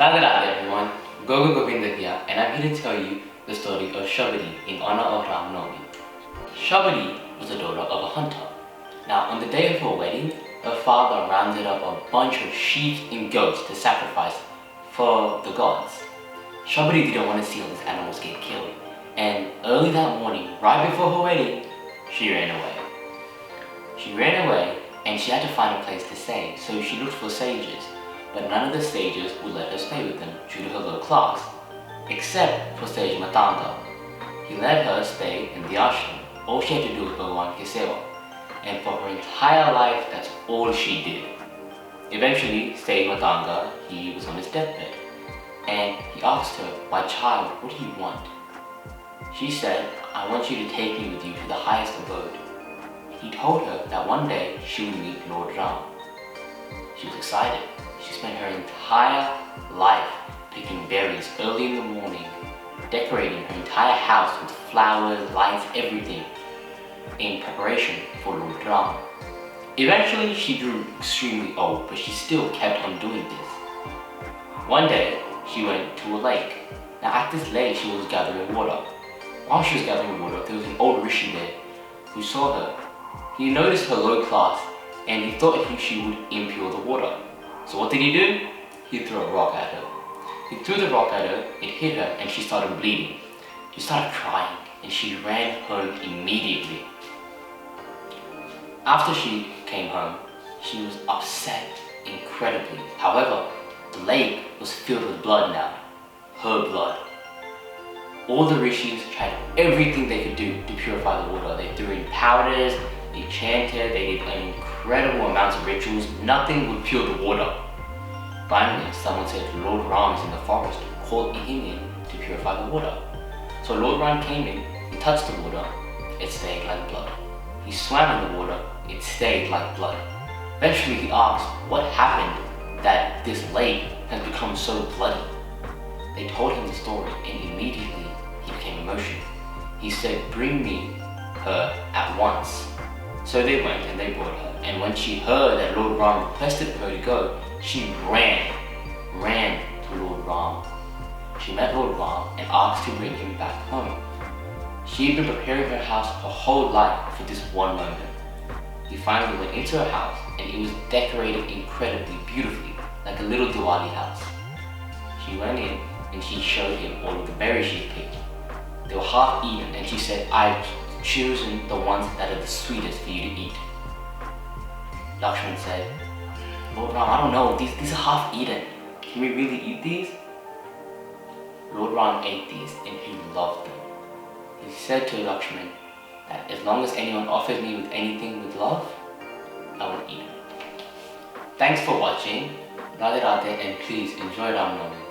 Radhe Radhe everyone, Govinda here, and I'm here to tell you the story of Shabari in honor of Ram Navami. Shabari was the daughter of a hunter. Now on the day of her wedding, her father rounded up a bunch of sheep and goats to sacrifice for the gods. Shabari didn't want to see all these animals get killed, and early that morning, right before her wedding, she ran away. She ran away and she had to find a place to stay, so she looked for sages. But none of the sages would let her stay with them due to her low class, except for sage Matanga. He let her stay in the ashram. All she had to do was Bhagavan ki seva, and for her entire life, that's all she did. Eventually, sage Matanga, he was on his deathbed, and he asked her, "My child, what do you want?" She said, "I want you to take me with you to the highest abode." He told her that one day she would meet Lord Ram. She was excited. She spent her entire life picking berries early in the morning, decorating her entire house with flowers, lights, everything, in preparation for Lord Ram. Eventually, she grew extremely old, but she still kept on doing this. One day, she went to a lake. Now at this lake, she was gathering water. While she was gathering water, there was an old rishi there who saw her. He noticed her low class, and he thought she would impure the water. So what did he do? He threw a rock at her. He threw the rock at her, it hit her, and she started bleeding. She started crying, and she ran home immediately. After she came home, she was upset incredibly. However, the lake was filled with blood now. Her blood. All the rishis tried everything they could do to purify the water. They threw in powders, they chanted, they did an incredible amounts of rituals. Nothing would pure the water. Finally, someone said Lord Ram is in the forest, called him in to purify the water. So Lord Ram came in, he touched the water, it stayed like blood. He swam in the water, it stayed like blood. Eventually he asked what happened that this lake has become so bloody. They told him the story, and immediately he became emotional. He said, "Bring me her at once." So they went and they brought her, and when she heard that Lord Ram requested her to go, she ran to Lord Ram. She met Lord Ram and asked to bring him back home. She had been preparing her house her whole life for this one moment. He finally went into her house, and it was decorated incredibly beautifully, like a little Diwali house. She went in and she showed him all of the berries she had picked. They were half eaten, and she said, "I've chosen the ones that are the sweetest for you to eat." Lakshman said, "Lord Ram, I don't know, these are half eaten. Can we really eat these?" Lord Ram ate these and he loved them. He said to Lakshman that as long as anyone offers me with anything with love, I will eat it. Thanks for watching. Radhe Radhe, and please enjoy Ram Navami.